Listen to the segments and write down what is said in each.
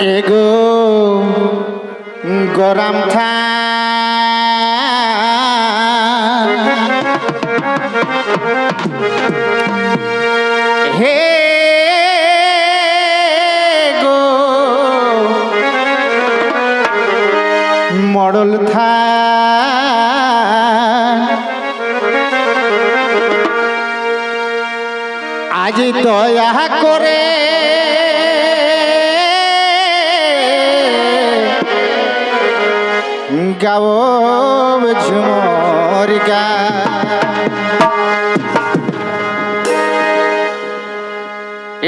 এগো গরম থা হে গো মডল থা আজ দয়া করে গাও ঝুমর গা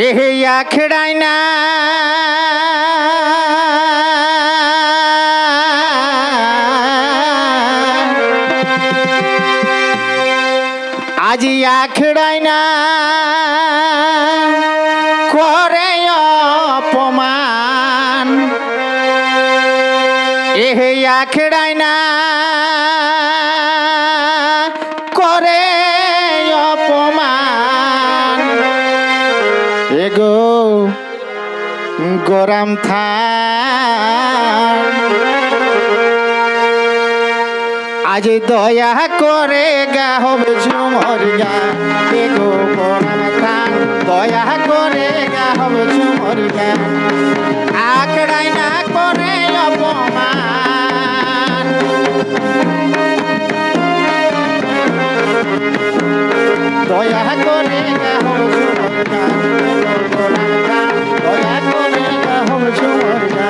এহে আখড়াই না আজি আখড়াই না করে অপমান এহে আখড়াই না করে অপমান এগো গরম থা আজ দয়া করে গা হবে ঝুমর গা এগো গরম থা দয়া করে গা হবে ঝুমর গা আখড়াই না করে অপমান দয়া করে গা হবে ঝুমর গা গরম থা দয়া করে গা হবে ঝুমর গা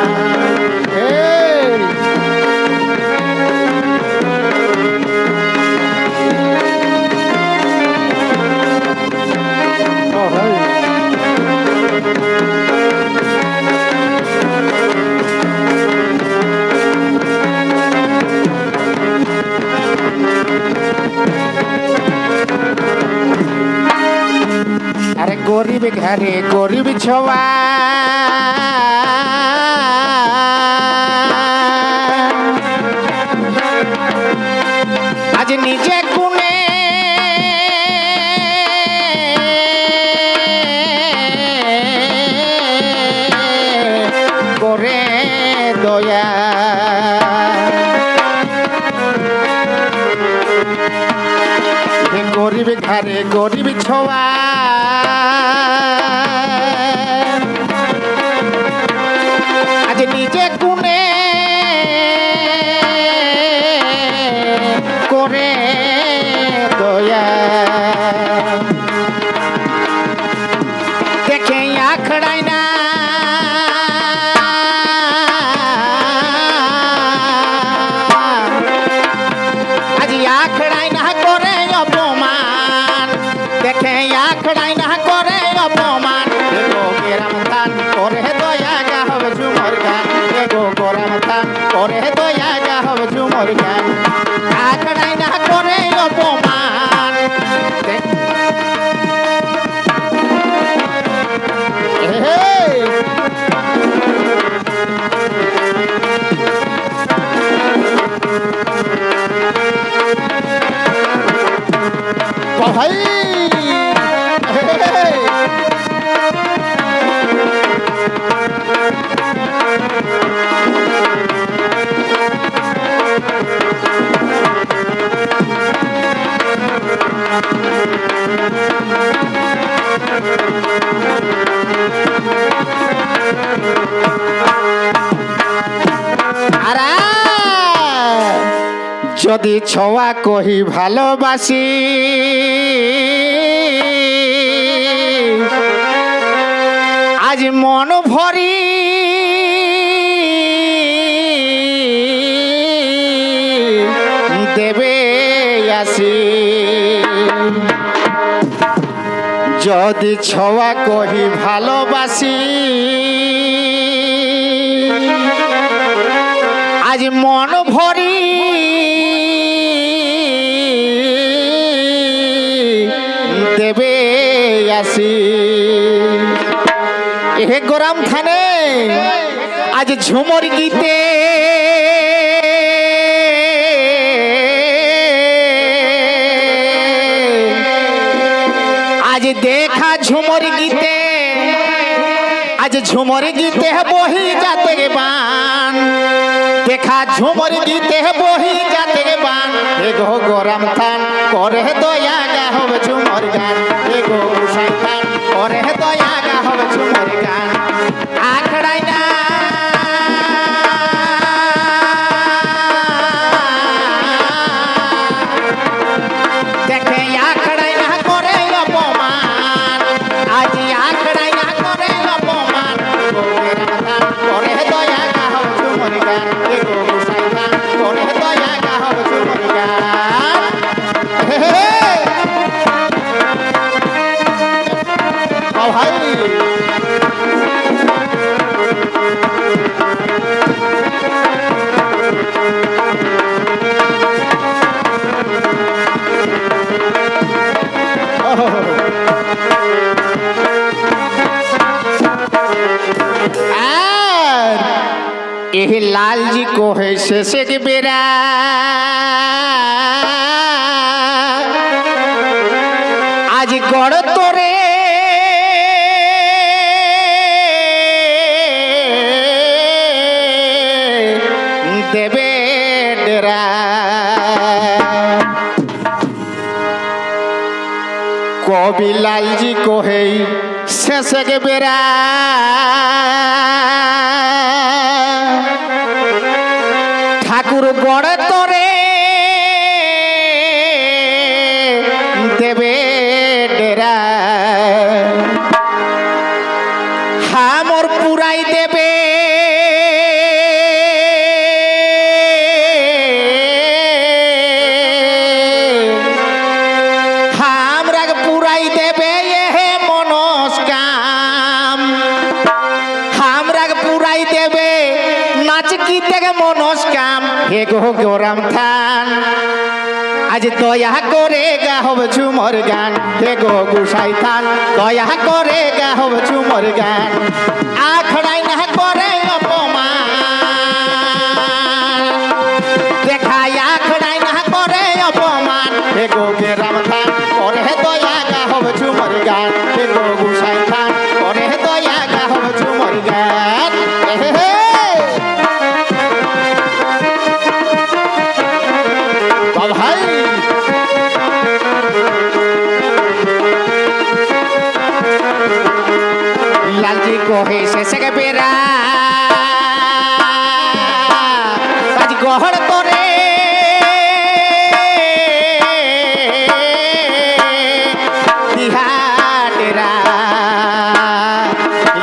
আরে গরিব ঘরে গরিব ছোয়া আজ নিজে গুনে করে দয়া গরিব ঘরে গরিব ছোয়া আজ নিজে গুনে করে দয়া দেখে আখড়াই না আজ আখড়াই না করে অপমান দেখে আখড়াই না করে অপমান এগো গরম থান করে দয়া গা হবে ঝুমর গান এগো গরম থান করে দয়া গা হবে ঝুমর গান আখড়াই না করে অপমান ভাই যদি ছোয়া কহি ভালোবাসি আজ মন ভরি দেবে আসি যদি ছোয়া কহি ভালোবাসি আজ মন ভরি দেবে আসি হে গরম থানে আজ ঝুমর গীতে আজ দেখা ঝুমর গীতে আজ ঝুমর গীতে বহি যাতে বান দেখা ঝুমর গীতে বহি যাতে বান এগো গরম থান করে দয়া গা হবে ঝুমর গান এগো গোসাই থান করে দয়া গা হবে ঝুমর গান আখড়াই না দেখে আখড়াই না করে অপমান আজ আখড়াই না করে অপমান করে দয়া গা হবে ঝুমর গান এগো গোসাই থান করে দয়া গা হবে ঝুমর গান ভাই एह लाल जी को है शेषे के बेरा आज गड़ तोरे देवे डेरा कवि लाल जी को है शेषे के बेरा ঠাকুর গড়ে তোরে দেবে ডেরা হামর পুরাই দেবে হামরাগ পুরাই দেবে এহে মনস্কাম হামরাগ পুরাই দেবে নাচ কি থেকে মনস্কাম হে গো গরম থান আজ দয়া করে গা হবে ঝুমর গান হে গো গোসাই থান দয়া করে গা হবে ঝুমর গান আখড়াই না করে অপমান দেখাই আখড়াই না করে অপমান হে গো গরম থান করে দয়া গা হবে ঝুমর গান হে গো গোসাই থান করে দয়া গা হবে ঝুমর গান ভাই लालजी को है शेष के बेरा आज गहड़ तोरे दिहाडेरा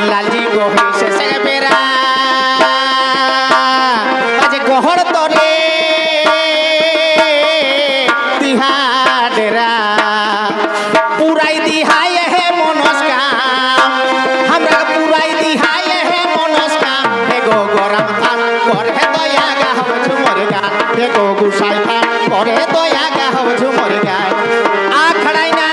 लालजी को है शेष के बेरा आज गहड़ तोरे दिहाडेरा पुराई दिहाय है मनस्काम हमरा पुराई दिहाय है मनस्काम हे गो गरम थान करे दया गा হবে ঝুমর গান হে গো গোসাই থান করে দয়া গা হবে ঝুমর গান আখড়াই না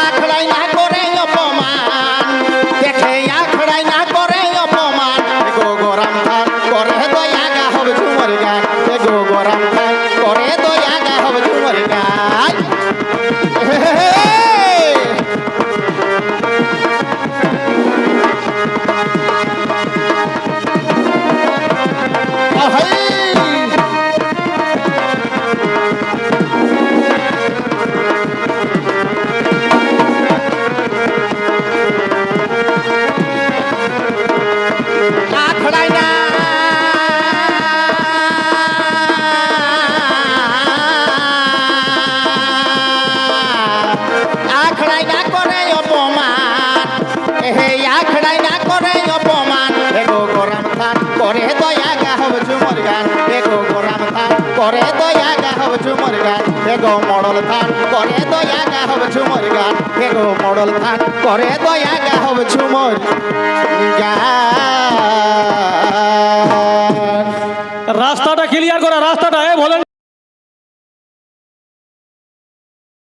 আখড়াই না করে অপমান দেখে আখড়াই না করে অপমান হে গো গরম থান করে দয়া গা হবে ঝুমর গান হে গো গরম থান করে দয়া গা হবে ঝুমর গান আখড়াই না আখড়াই না করে অপমান হে আখড়াই না করে অপমান হে গো গরম থান করে দয়া গা হবে ঝুমর গান হে গো গরম থান করে দয়া গা হবে ঝুমর গান হে গো মডল থান করে দয়া গা হবে ঝুমর গান হে গো মডল থান করে দয়া গা হবে ঝুমর গান রাস্তাটা ক্লিয়ার করা রাস্তাটা বলেন